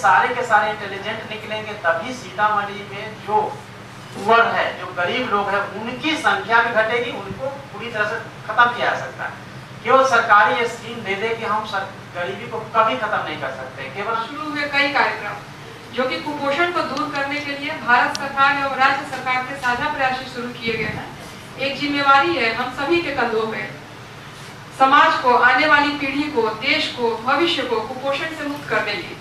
सारे के सारे इंटेलिजेंट निकलेंगे तभी सीतामढ़ी में जो पुअर है, जो गरीब लोग हैं, उनकी संख्या भी घटेगी, उनको पूरी तरह से खत्म किया जा सकता है। केवल सरकारी ये स्कीम दे दे कि हम गरीबी को कभी खत्म नहीं कर सकते। केवल शुरू हुए कई कार्यक्रम जो कि कुपोषण को दूर करने के लिए भारत सरकार एवं राज्य सरकार के साझा प्रयास शुरू किए गए हैं। एक जिम्मेवारी है हम सभी के कंधों में, समाज को, आने वाली पीढ़ी को, देश को, भविष्य को कुपोषण से मुक्त करने की।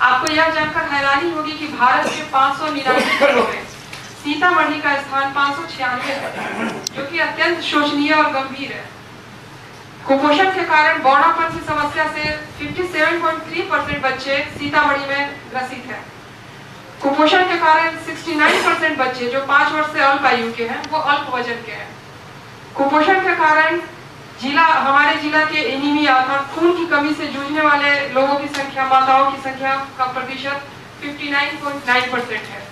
आपको यह जानकर हैरानी होगी कि भारत के 599 जिलों में सीतामढ़ी का स्थान 596 है, जो कि अत्यंत शोचनीय और गंभीर है। कुपोषण के कारण बौनापन की समस्या से 57.3% बच्चे सीतामढ़ी में ग्रसित हैं। कुपोषण के कारण 69% बच्चे जो 5 वर्ष से अल्प आयु के हैं वो अल्प वजन के हैं। कुपोषण के कारण हमारे जिला के एनीमिया अर्थात खून की कमी से जूझने वाले लोगों की संख्या, माताओं की संख्या का प्रतिशत 59.9% है।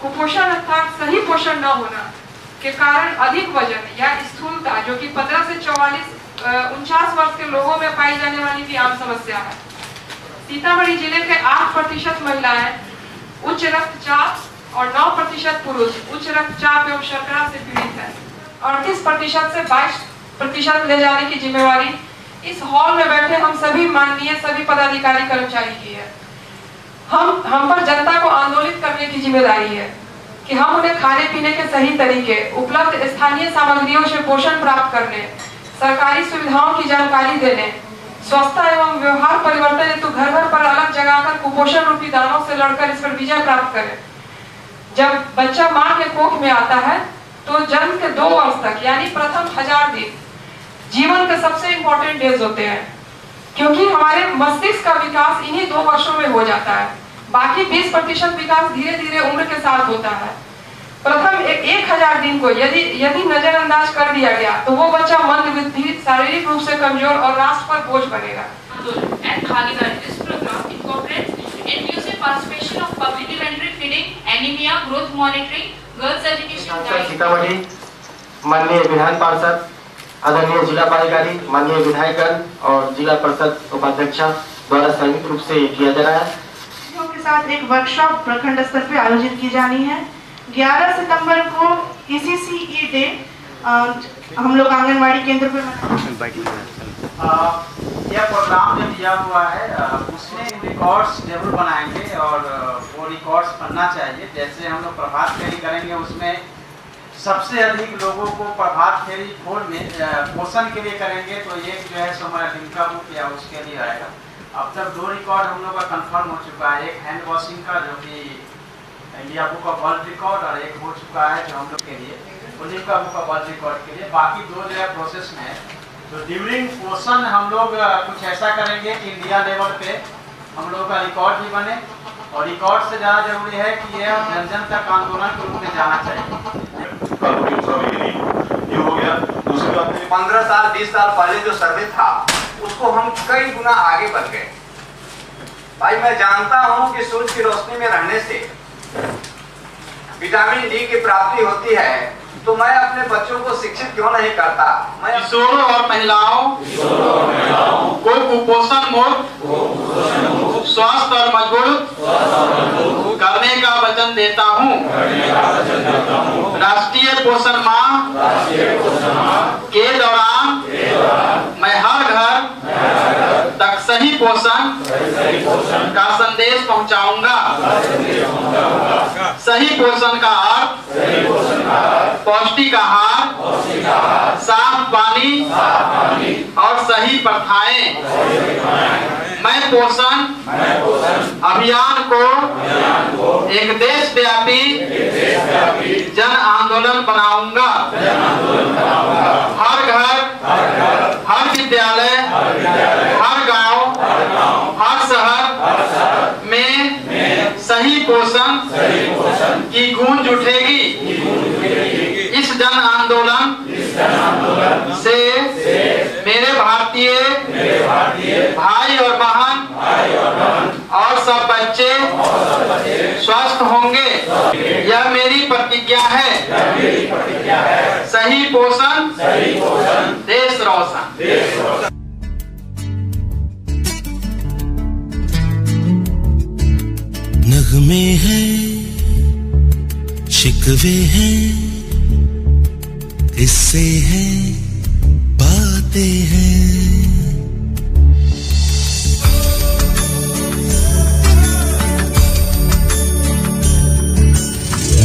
कुपोषण अर्थात सही पोषण न होना के कारण अधिक वजन या स्थूलता, जो कि 15 से 49 वर्ष के लोगों में पाई जाने वाली भी आम समस्या है। सीतामढ़ी जिले के 8% महिलाएं उच्च रक्तचाप और 9% पुरुष उच्च रक्तचाप एवं शर्करा से पीड़ित है। 38% से 22% ले जाने की जिम्मेवारी इस हॉल में बैठे हम सभी माननीय सभी पदाधिकारी कर्मचारी की है। हम पर जनता को आंदोलित करने की जिम्मेदारी है कि हम उन्हें खाने पीने के सही तरीके, उपलब्ध स्थानीय सामग्रियों से पोषण प्राप्त करने, सरकारी सुविधाओं की जानकारी देने, स्वच्छता एवं व्यवहार परिवर्तन हेतु घर घर पर अलग जगाकर कुपोषण रूपी दानों से लड़कर इस पर विजय प्राप्त करें। जब बच्चा माँ के कोख में आता है तो जन्म के 2 वर्ष तक यानी प्रथम 1000 दिन जीवन के सबसे इंपॉर्टेंट डेज होते हैं, क्योंकि हमारे मस्तिष्क का विकास इन्हीं 2 वर्षों में हो जाता है। बाकी 20% विकास धीरे धीरे उम्र के साथ होता है। प्रथम 1000 दिन को यदि नजरअंदाज कर दिया गया तो वो बच्चा मंद बुद्धि, शारीरिक रूप से कमजोर और राष्ट्र पर बोझ बनेगा। And भागीदारी, this program incorporates inclusive participation of public elementary feeding, anemia, growth monitoring, girls education, Sitamarhi माननीय विधान पार्षद, आदरणीय जिला पदाधिकारी, माननीय विधायकगण और जिला परिषद उपाध्यक्षा द्वारा संयुक्त रूप से किया जा रहा है। के साथ एक वर्कशॉप प्रखंड स्तर पे आयोजित की जानी है। 11 सितंबर को ECCE डे हम लोग आंगनवाड़ी केंद्र पे यह प्रोग्राम जो दिया हुआ है उसमें रिकॉर्ड्स जरूर बनाएंगे और वो रिकॉर्ड्स बनना चाहिए। जैसे हम लोग प्रभात फेरी करेंगे, उसमें सबसे अधिक लोगों को प्रभात फेरी भोर में पोषण के लिए करेंगे, तो एक जो है हमारा लिंका बुक या उसके लिए आएगा। अब तक 2 रिकॉर्ड हम लोग का कंफर्म हो चुका है, एक हैंड वॉशिंग का जो कि India book of world record और एक हो चुका है जो हम लोग के लिए लिंका बुक ऑफ वर्ल्ड रिकॉर्ड के लिए। बाकी 2 जो है प्रोसेस में है। तो ड्यूरिंग पोषण हम लोग कुछ ऐसा करेंगे कि इंडिया लेवल पे हम लोग का रिकॉर्ड भी बने, और रिकॉर्ड से ज़्यादा जरूरी है कि यह जन जन तक आंदोलन के रूप में जाना चाहिए। ये हो गया। दूसरी बात, 15 साल 20 साल पहले जो सर्वे था उसको हम कई गुना आगे बढ़ गए। भाई मैं जानता हूं कि सूरज की रोशनी में रहने से विटामिन डी की प्राप्ति होती है, तो मैं अपने बच्चों को शिक्षित क्यों नहीं करता। मैं किशोरों और महिलाओं को कुपोषण मुक्त, स्वस्थ और मजबूत करने का वचन देता हूँ। राष्ट्रीय पोषण माह के दौरान मैं हर घर तक सही पोषण का संदेश पहुंचाऊंगा। सही पोषण का अर्थ पौष्टिक आहार, साफ पानी और सही प्रथाएं। मैं पोषण अभियान को एक देशव्यापी जन आंदोलन बनाऊंगा। हर घर, हर विद्यालय, हर गांव, हर शहर में सही पोषण की गूंज उठेगी। इस जन आंदोलन से मेरे भारतीय भाई और बहन और सब बच्चे स्वस्थ होंगे। यह मेरी प्रतिज्ञा है। सही पोषण, देश रोशन। नगमे हैं, शिकवे हैं, किस्से हैं, बातें हैं।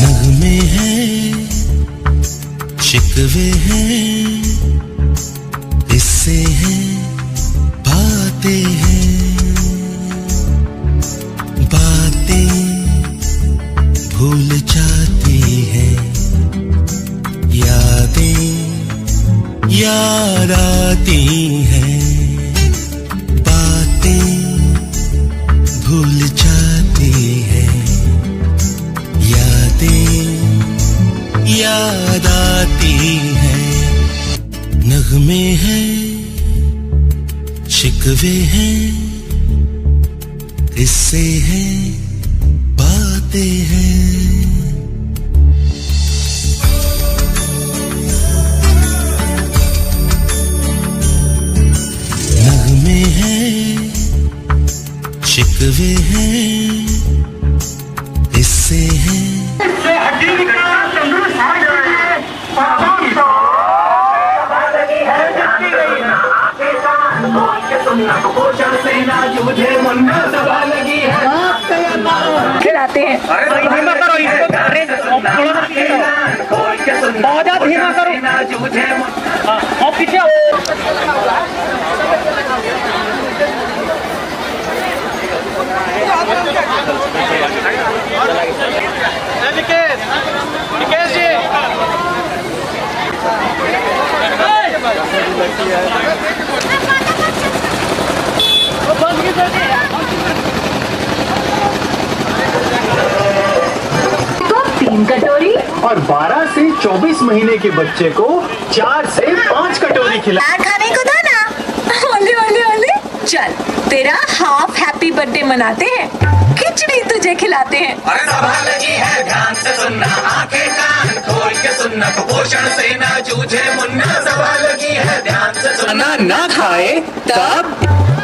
नगमे हैं, शिकवे हैं, किस्से हैं, बातें हैं। बातें भूल जाती हैं, यादें याद आती हैं। बातें भूल जाती हैं, यादें याद आती हैं। नगमे हैं, शिकवे हैं, किस्से हैं, बातें हैं। नगमे हैं, शिकवे हैं, किस्से हैं। खिलाते हैं। धीमा करो इसको, थोड़ा बहुत ज्यादा धीमा करो। और पीछे विकेश जी तो 3 कटोरी और 12 से 24 महीने के बच्चे को 4 से 5 कटोरी खिला। खाने को दो ना। ओले ओले ओले, चल तेरा हाफ हैप्पी बर्थडे मनाते हैं। खिचड़ी तुझे खिलाते हैं। अरे सवाल लगी है, ध्यान से सुनना, आंखें कान खोल के सुनना, कुपोषण से ना जूझे मुन्ना। सवाल लगी है, ध्यान से सुनना। ना खाए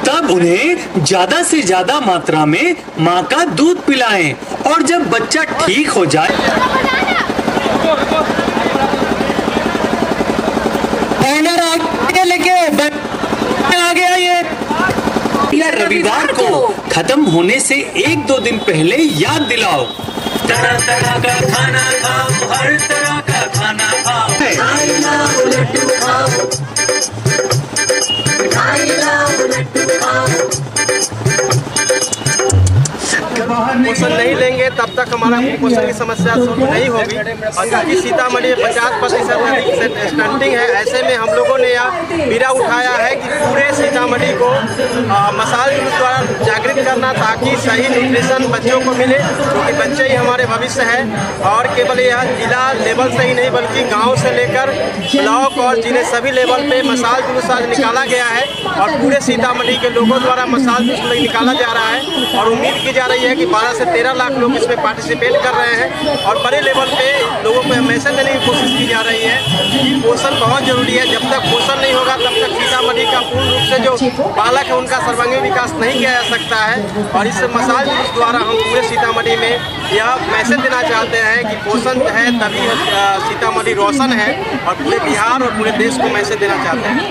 तब उन्हें ज्यादा से ज्यादा मात्रा में माँ का दूध पिलाएं और जब बच्चा ठीक हो जाए आगे आइए। रविवार को खत्म होने से 1-2 दिन पहले याद दिलाओ। तरह तरह का खाना खाओ, हर तरह का खाना खाओ। पोषण नहीं लेंगे तब तक हमारा कुपोषण की समस्या सोल्व नहीं होगी। और क्योंकि सीतामढ़ी 50% स्टंटिंग है, ऐसे में हम लोगों ने यह बीड़ा उठाया है कि पूरे सीतामढ़ी को मसाल जुलूस द्वारा जागृत करना, ताकि सही न्यूट्रिशन बच्चों को मिले, क्योंकि बच्चे ही हमारे भविष्य है। और केवल यह जिला लेवल से ही नहीं बल्कि गाँव से लेकर ब्लॉक और जिले सभी लेवल पे मसाल जुलूस आज निकाला गया है और पूरे सीतामढ़ी के लोगों द्वारा मसाल जुलूस निकाला जा रहा है। और उम्मीद की जा रही है कि 12 से 13 लाख लोग इसमें पार्टिसिपेट कर रहे हैं। और बड़े लेवल पे लोगों को मैसेज देने की कोशिश की जा रही है कि पोषण बहुत जरूरी है। जब तक पोषण नहीं होगा तब तक सीतामढ़ी का पूर्ण रूप से जो बालक है उनका सर्वांगीण विकास नहीं किया जा सकता है। और इस मसाल जुलूस द्वारा हम पूरे सीतामढ़ी में यह मैसेज देना चाहते हैं कि पोषण है तभी सीतामढ़ी रोशन है, और पूरे बिहार और पूरे देश को मैसेज देना चाहते हैं।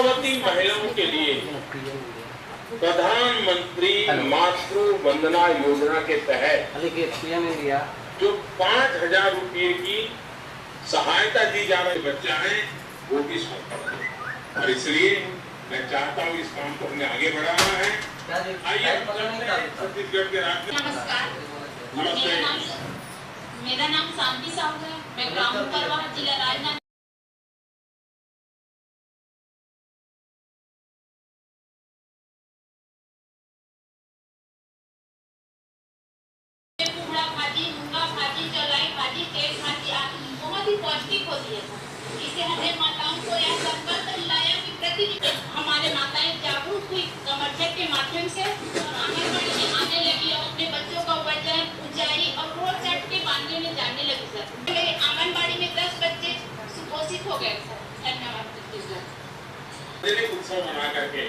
गर्भवती महिलाओं के लिए प्रधानमंत्री मातृ वंदना योजना के तहत जो 5,000 रुपये की सहायता दी जा रही बच्चा है वो भी सौंपा और इसलिए मैं चाहता हूँ इस काम को हमने आगे बढ़ाना है। आइए छत्तीसगढ़ के राज्य। नमस्कार, मेरा नाम शांति साहू है। मैं ग्राम परवाह जिला राजनांदगांव भाजी, मूंगा भाजी, चौलाई भाजी, तेल भाजी आदि बहुत ही पौष्टिक होती है। इसे हमें माताओं को यह संकल्प दिलाया कि प्रतिदिन हमारे माताएं जागरूक हुई कमरछट के माध्यम से और आंगनबाड़ी में आने लगी और अपने बच्चों का वजन, ऊंचाई और रोज चट के बांधने में जाने लगी। सर मेरे आंगनबाड़ी में 10 बच्चे सुपोषित हो गए। सर धन्यवाद। उत्सव मना करके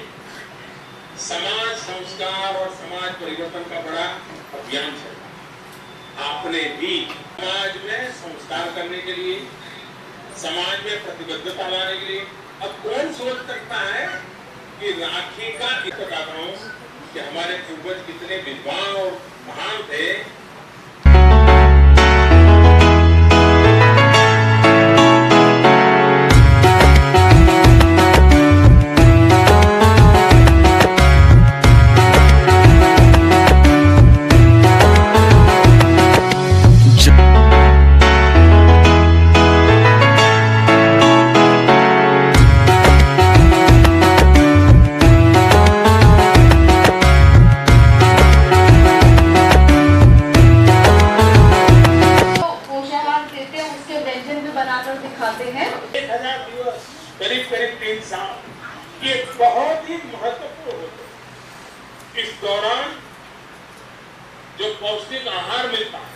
समाज संस्कार और समाज परिवर्तन का बड़ा अभियान चला। आपने भी समाज में संस्कार करने के लिए, समाज में प्रतिबद्धता लाने के लिए, अब कौन सोच सकता है कि राखी का बताता हूँ कि हमारे पूर्वज कितने विद्वान और महान थे। करीब 3 साल ये बहुत ही महत्वपूर्ण होते हैं। इस दौरान जो पौष्टिक आहार मिलता है,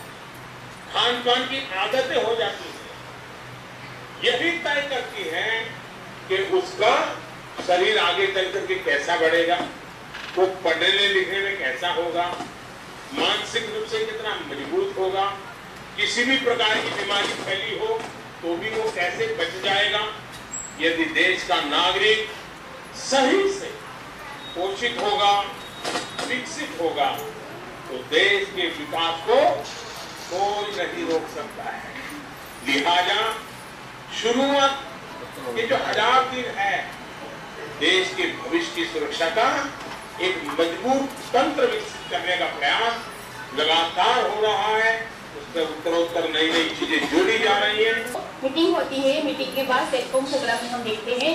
खान पान की आदतें हो जाती है, यही तय करती है कि उसका शरीर आगे चल करके कैसा बढ़ेगा, वो पढ़ने लिखने में कैसा होगा, मानसिक रूप से कितना मजबूत होगा, किसी भी प्रकार की बीमारी फैली हो तो भी वो कैसे बच जाएगा। यदि देश का नागरिक सही से पोषित होगा, विकसित होगा, तो देश के विकास को कोई नहीं रोक सकता है। लिहाजा शुरुआत ये जो 1000 दिन है, देश के भविष्य की सुरक्षा का एक मजबूत तंत्र विकसित करने का प्रयास लगातार हो रहा है। उसमें उत्तरोत्तर नई नई चीजें जोड़ी जा रही है। मीटिंग होती है, मीटिंग के बाद टेलीकॉम प्रोग्राम हम देखते हैं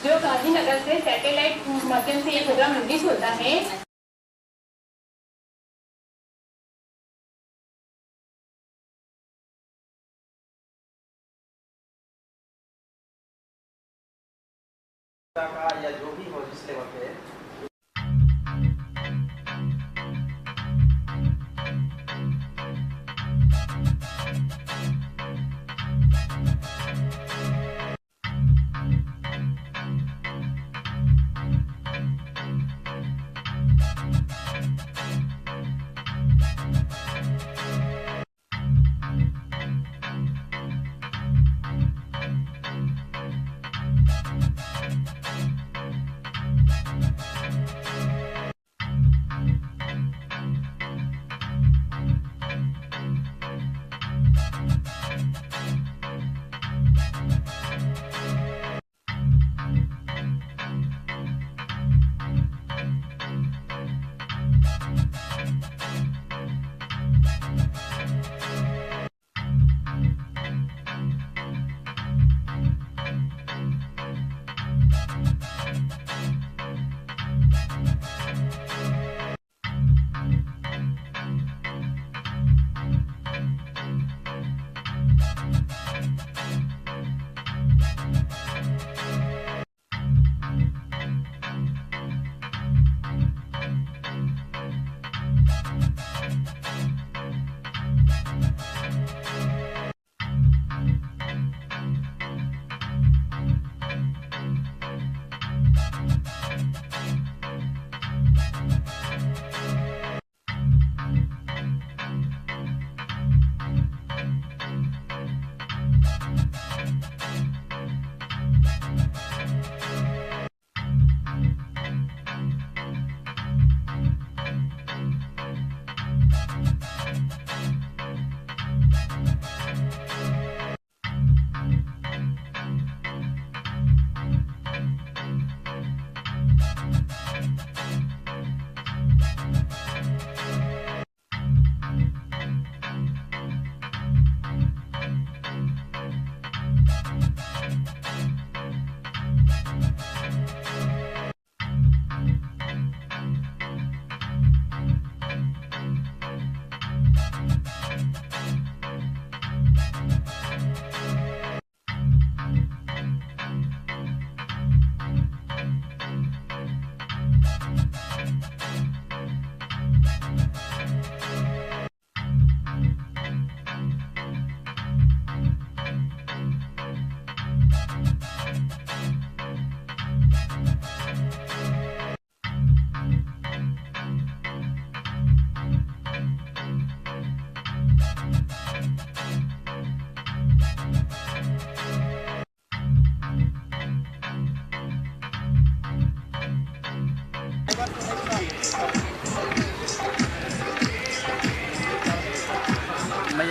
जो गांधीनगर से सैटेलाइट माध्यम से ये प्रोग्राम रिलीज होता है। या जो भी हो जिस लेवल पे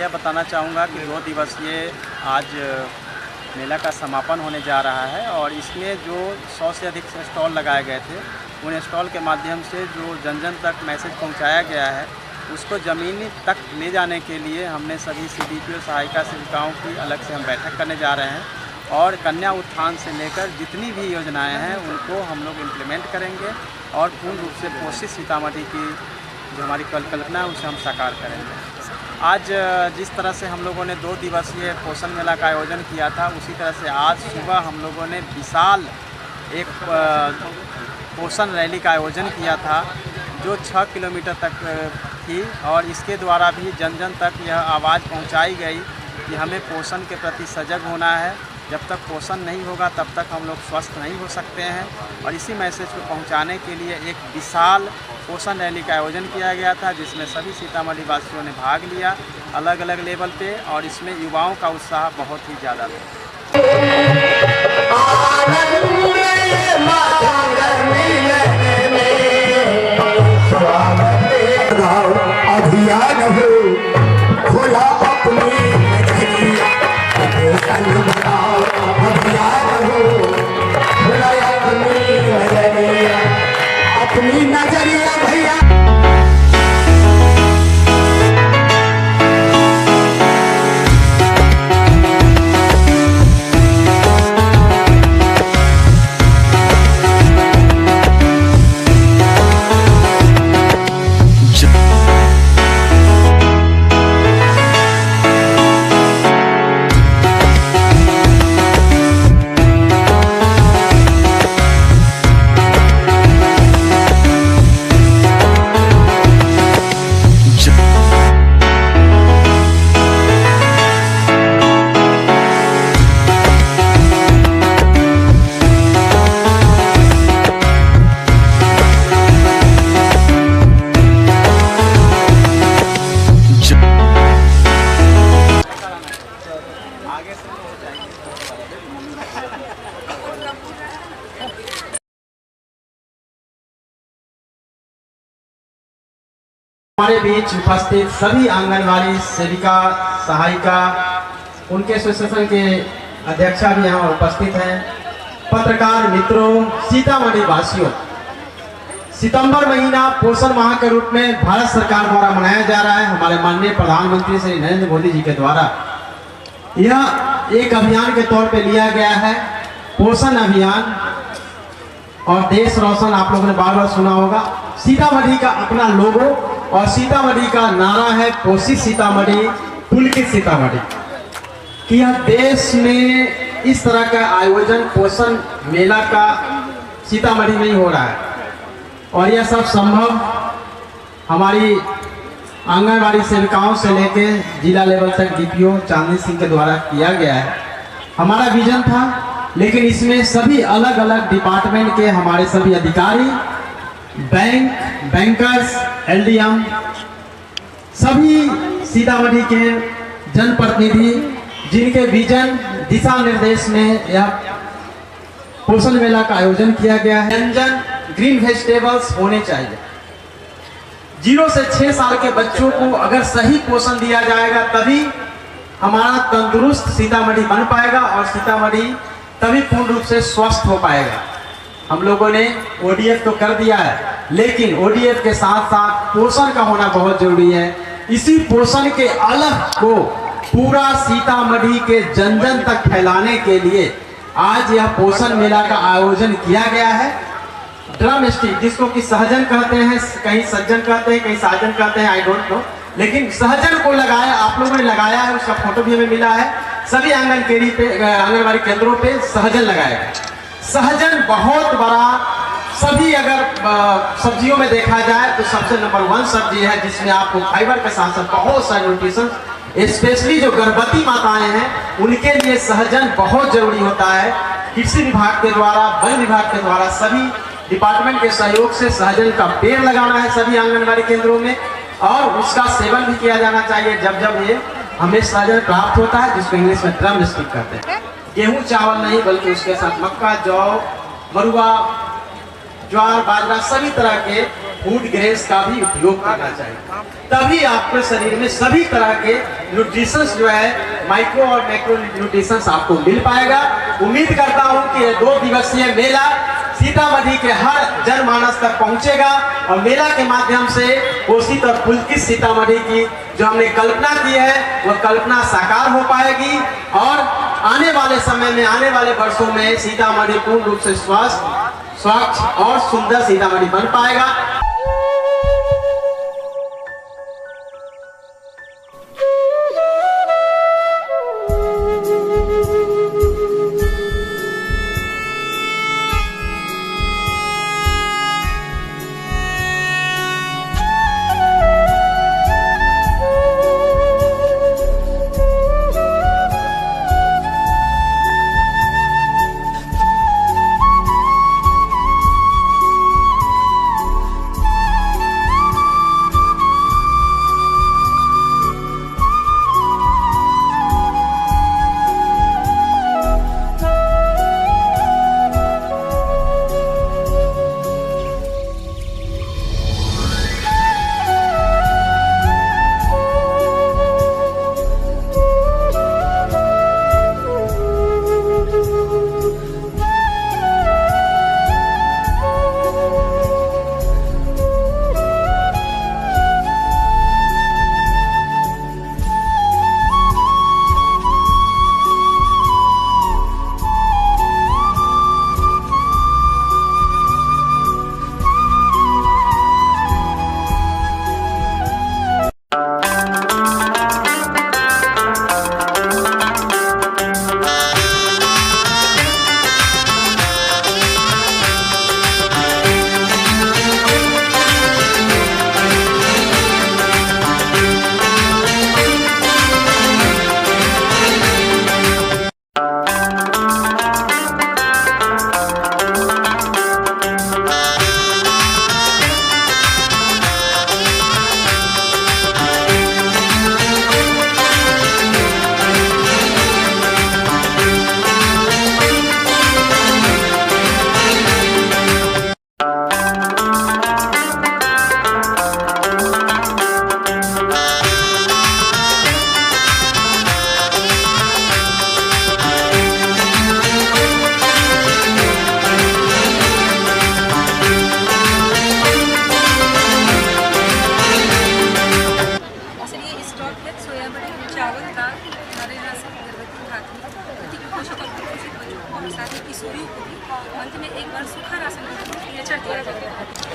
यह बताना चाहूँगा कि 2 दिवसीय आज मेला का समापन होने जा रहा है और इसमें जो 100 से अधिक स्टॉल लगाए गए थे, उन स्टॉल के माध्यम से जो जन जन तक मैसेज पहुंचाया गया है, उसको ज़मीनी तक ले जाने के लिए हमने सभी CDPO सहायिका सेविकाओं की अलग से हम बैठक करने जा रहे हैं और कन्या उत्थान से लेकर जितनी भी योजनाएं हैं उनको हम लोग इम्प्लीमेंट करेंगे और पूर्ण रूप से पोषित सीतामढ़ी की जो हमारी कल्पना है उसे हम साकार करेंगे। आज जिस तरह से हम लोगों ने 2 दिवसीय पोषण मेला का आयोजन किया था, उसी तरह से आज सुबह हम लोगों ने विशाल एक पोषण रैली का आयोजन किया था जो 6 किलोमीटर तक थी और इसके द्वारा भी जन जन तक यह आवाज़ पहुंचाई गई कि हमें पोषण के प्रति सजग होना है। जब तक पोषण नहीं होगा तब तक हम लोग स्वस्थ नहीं हो सकते हैं और इसी मैसेज को पहुंचाने के लिए एक विशाल पोषण रैली का आयोजन किया गया था जिसमें सभी सीतामढ़ी वासियों ने भाग लिया अलग अलग लेवल पे और इसमें युवाओं का उत्साह बहुत ही ज़्यादा था। अभियान हो खोला अपनी अपनी नजरिया भैया। हमारे बीच उपस्थित सभी आंगनवाड़ी सेविका सहायिका उनके एसोसिएशन के अध्यक्षा भी यहाँ उपस्थित हैं। पत्रकार मित्रों, सीतामढ़ी वासियों, सितंबर महीना पोषण माह के रूप में भारत सरकार द्वारा मनाया जा रहा है। हमारे माननीय प्रधानमंत्री श्री नरेंद्र मोदी जी के द्वारा यह एक अभियान के तौर पे लिया गया है, पोषण अभियान। और देश रोशन आप लोगों ने बार बार सुना होगा। सीतामढ़ी का अपना लोगो और सीतामढ़ी का नारा है पोषित सीतामढ़ी पुलकित सीतामढ़ी। कि यह देश में इस तरह का आयोजन पोषण मेला का सीतामढ़ी में ही हो रहा है और यह सब संभव हमारी आंगनवाड़ी सेविकाओं से लेके जिला लेवल तक DPO चांदनी सिंह के द्वारा किया गया है। हमारा विजन था, लेकिन इसमें सभी अलग अलग डिपार्टमेंट के हमारे सभी अधिकारी, बैंकर्स, LDM, सभी सीतामढ़ी के जनप्रतिनिधि जिनके विजन दिशा निर्देश में यह पोषण मेला का आयोजन किया गया है। व्यंजन ग्रीन वेजिटेबल्स होने चाहिए। 0 से 6 साल के बच्चों को अगर सही पोषण दिया जाएगा तभी हमारा तंदुरुस्त सीतामढ़ी बन पाएगा और सीतामढ़ी तभी पूर्ण रूप से स्वस्थ हो पाएगा। हम लोगों ने ODF तो कर दिया है, लेकिन ODF के साथ साथ पोषण का होना बहुत जरूरी है। इसी पोषण के अलग को पूरा सीतामढ़ी के जन जन तक फैलाने के लिए आज यह पोषण मेला का आयोजन किया गया है। ड्रम स्टिक, जिसको कि सहजन कहते हैं, कहीं सज्जन कहते हैं, कहीं साजन कहते हैं, आई डोंट नो, लेकिन सहजन को लगाया, आप लोगों ने लगाया है, उसका फोटो भी हमें मिला है। सभी आंगनवाड़ी केंद्रों पे सहजन लगाया गया। सहजन बहुत बड़ा, सभी अगर सब्जियों में देखा जाए तो सबसे नंबर 1 सब्जी है जिसमें आपको फाइबर के साथ साथ बहुत सारे न्यूट्रिशन, स्पेशली जो गर्भवती माताएं हैं उनके लिए सहजन बहुत जरूरी होता है। कृषि विभाग के द्वारा, वन विभाग के द्वारा, सभी डिपार्टमेंट के सहयोग से सहजन का पेड़ लगाना है सभी आंगनबाड़ी केंद्रों में और उसका सेवन भी किया जाना चाहिए जब जब ये हमें सहजन प्राप्त होता है, जिसको इंग्लिश में ड्रम स्टिक कहते हैं। गेहूं चावल नहीं, बल्कि उसके साथ मक्का, जौ, मरुआ, ज्वार, बाजरा, सभी तरह के फूड ग्रेन्स का भी उपयोग करना चाहिए। तभी आपके शरीर में सभी तरह के न्यूट्रिशंस जो है, माइक्रो और मैक्रो न्यूट्रिशंस आपको मिल पाएगा। उम्मीद करता हूं कि ये 2 दिवसीय मेला सीतामढ़ी के हर जनमानस तक पहुंचेगा और मेला के माध्यम से पोषित और पुलकित सीतामढ़ी की जो हमने कल्पना की है वह कल्पना साकार हो पाएगी और आने वाले समय में, आने वाले वर्षों में सीतामढ़ी पूर्ण रूप से स्वच्छ और सुंदर सीतामढ़ी बन पाएगा।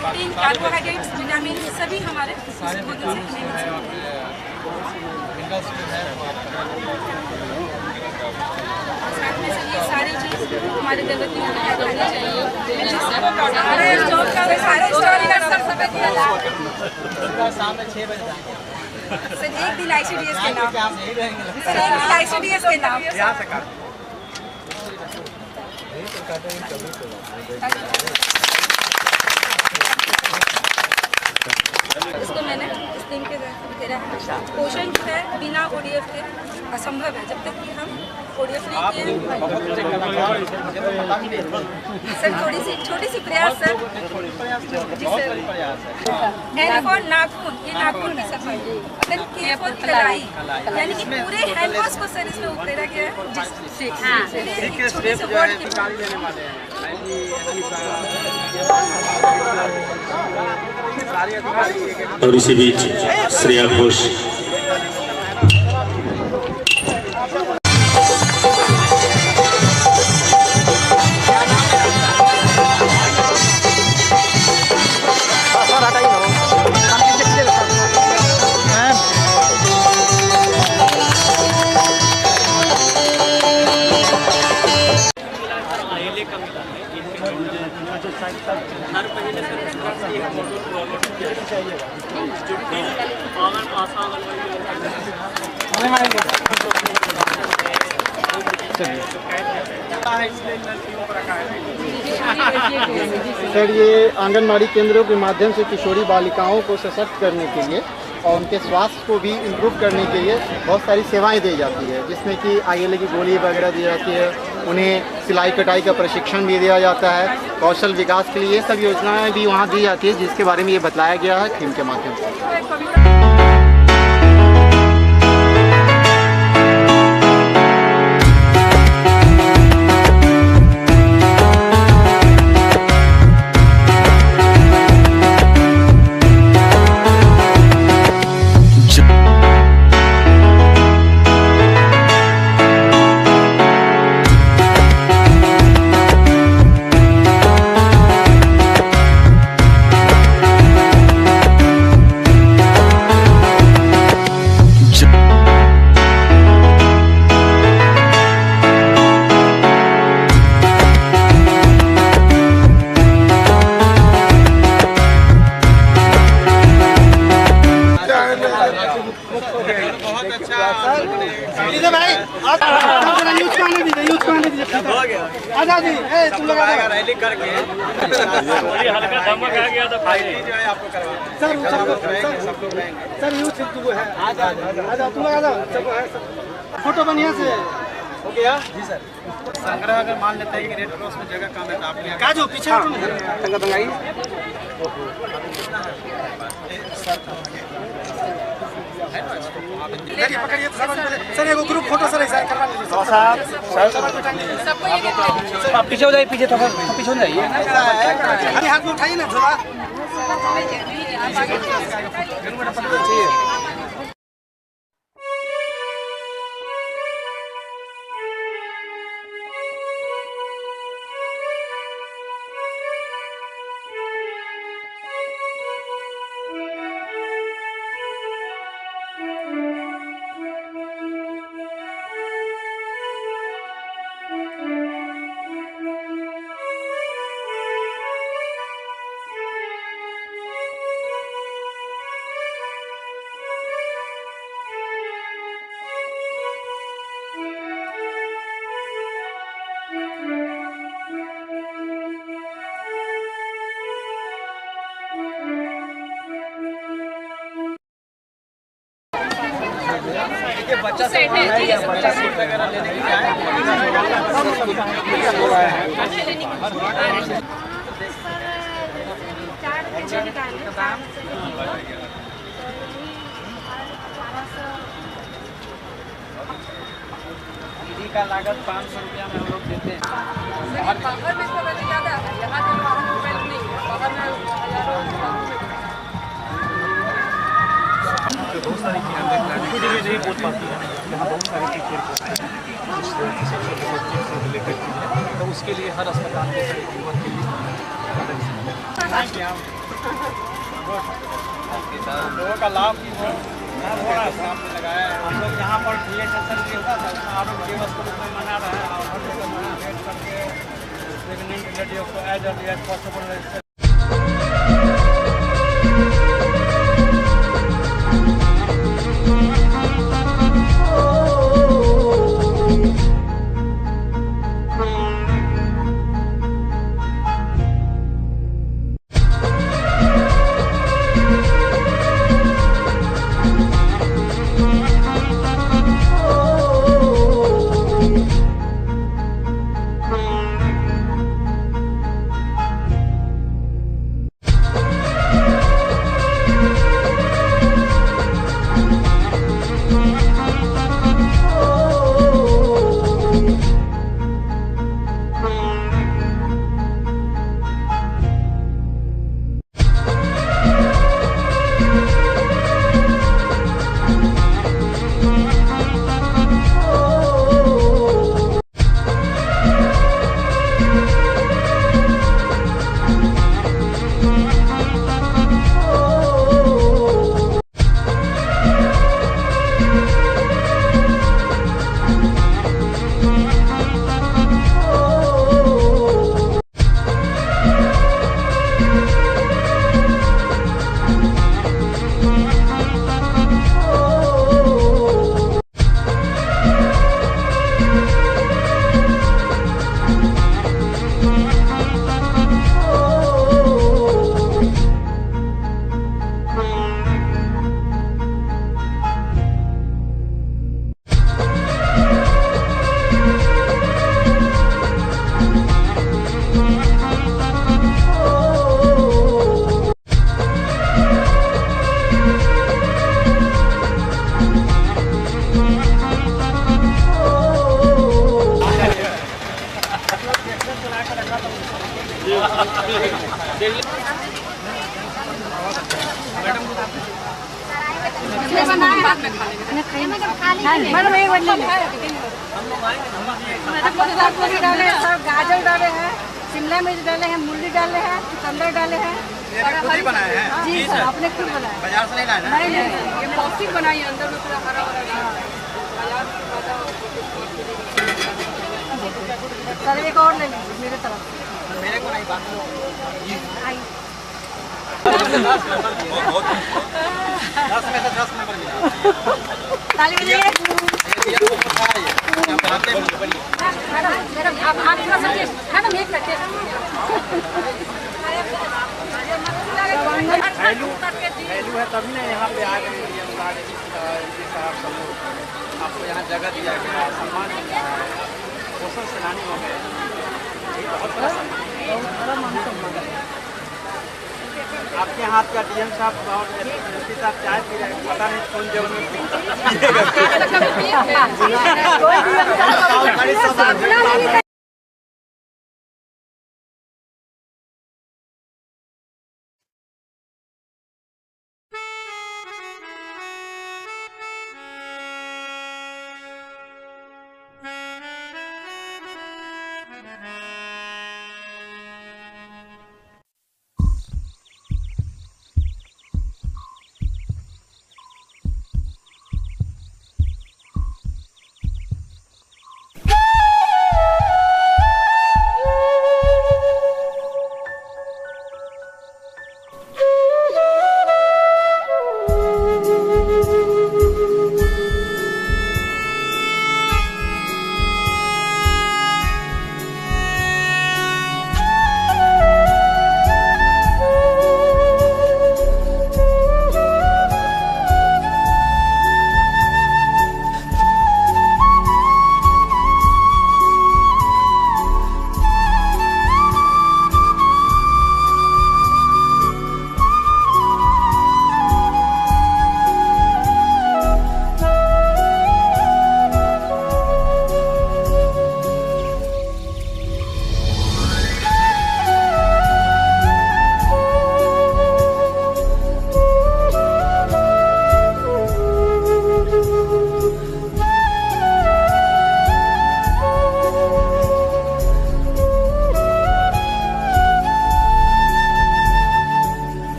प्रोटीन, कार्बोहाइड्रेट्स, विटामिन सभी हमारे भोजन से मिल सकते हैं। साथ में से ये सारी चीज़ हमारे गर्भवती महिलाएं खानी चाहिए। हमारे स्टॉल का सारे स्टॉल का सब शाम 6 बजे सर, एक दिन ICDS के नाम, सर एक दिन ICDS के नाम इसको मैंने इस दिन के दे रहा है। पोषण जो है बिना ODF के असंभव है, जब तक कि हम ODF नहीं किए। सर थोड़ी सी छोटी सी प्रयास sir ji sir. And for नाखून, ये नाखून की सफाई, अगर के फॉर कलाई, यानी कि पूरे हैंड वॉश को सर इसमें उकेरा गया है जिससे छोटे से वर्ड की और इसी बीच श्रेया घोष सर, ये आंगनबाड़ी केंद्रों के माध्यम से किशोरी बालिकाओं को सशक्त करने के लिए और उनके स्वास्थ्य को भी इम्प्रूव करने के लिए बहुत सारी सेवाएं दी जाती है, जिसमें कि आईएलए की गोली वगैरह दी जाती है, उन्हें सिलाई कटाई का प्रशिक्षण भी दिया जाता है, कौशल विकास के लिए ये सब योजनाएं भी वहाँ दी जाती है, जिसके बारे में ये बताया गया है थीम के माध्यम से। रैली करके हल्का धमक आ गया तो फाइल जो है आपको करवा सर सब लोग सर यूथ है आजा तुम लोग आजा सब है फोटो बढ़िया से हो गया जी सर। संग्रह अगर मान लेते हैं कि रेड क्रॉस में जगह कम है तो आपके का जो पीछे टंगा टंगाई पकड़िए सर एगो ग्रुप फोटो सर ऐसा करवा लीजिए सर आप पीछे हो जाइए, पीछे थोड़ा पीछे हो जाइए, हाथ में उठाइए ना झोला बच्चा सेट है वगैरह लेने के का लागत 500 रुपया में हम लोग देते हैं। बाहर में इसका वैसे ज़्यादा है, यहाँ पे रुपये नहीं है, बाहर में बहुत सारी चीज़ें नहीं पहुँच पाती है, यहाँ बहुत सारी चीज़ें तो उसके लिए हर अस्पताल के लोगों का लाभ भी हो रहा है, आपने लगाया है। हम लोग यहाँ पर भी होता था, आरोग्य दिवस के रूप में मना रहे हैं और हर जगह वेट करके प्रेगनेंट लेडियों को as early as possible madam एक बार डाले हैं, सब गाजर डाले हैं, शिमला मिर्च डाले हैं, मूली डाले हैं, चुकंदर डाले हैं। खुद ही बनाए हैं? जी सर, आपने खुद बनाया। बाजार से नहीं लाए ना? नहीं, ये पौष्टिक बनाई है, अंदर में पूरा हरा भरा। सर एक और ले लीजिए मेरे तरफ। मेरे को नहीं बात आइए। 10 में से 10 नंबर मिला। ताली बजाइए। मैडम आप थोड़ा सा टेस्ट है ना, एक टेस्ट वैल्यू है तभी ना यहाँ पे आ गए आपको यहाँ जगह दिया गया, सम्मान दिया है, पोषण सेनानी हो गए, बहुत बड़ा सम्मान है। आपके हाथ का डीएम साहब और एसपी साहब चाय पी रहे हैं, पता नहीं कौन जगह में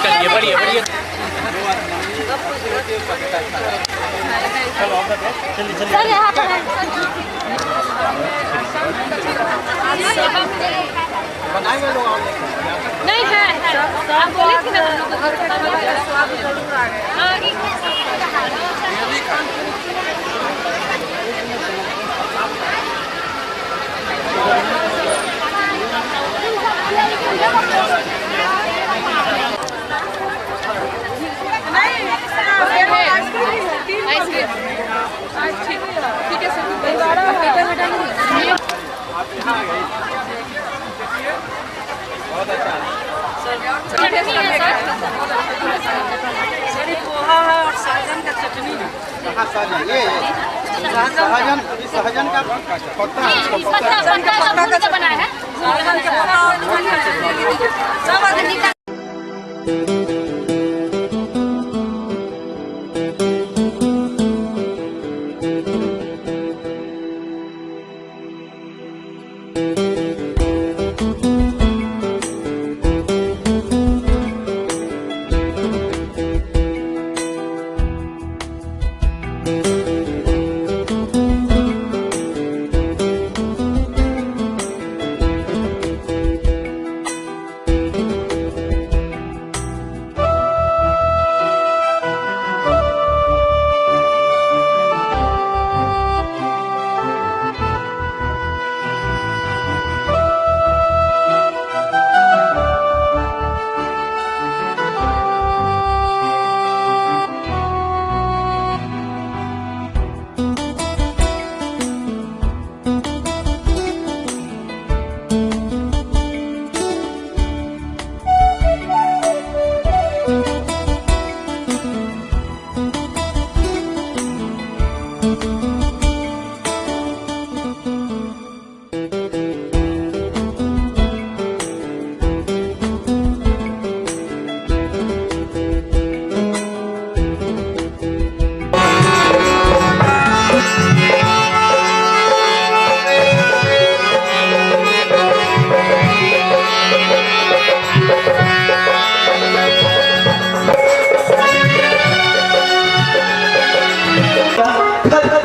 चलिए बढ़िया बढ़िया। सर यहाँ पर है। नहीं है, आप बोले थे ना ठीक है सर, बहुत अच्छा सर पोहा है और सहजन का चटनी है। कहाँ सहजन? ये सहजन, अभी सहजन का पत्ता का बनाया है सब आदमी का।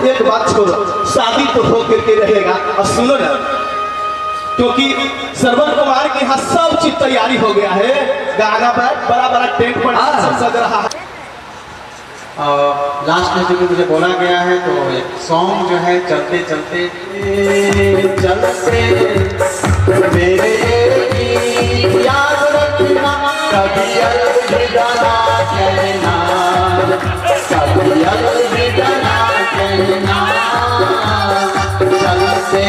एक बात छोड़ो, शादी तो हो करके रहेगा। और सुनो ना, क्योंकि श्रवण कुमार के यहाँ सब चीज तैयारी हो गया है। गाना बड़ा बड़ा टेंट पर सब सज रहा है। लास्ट में जो मुझे बोला गया है, तो एक सॉन्ग जो है चलते चलते चलते मेरे याद रखना, कभी अलविदा ना कहना, कभी अलविदा ना कहना, चलते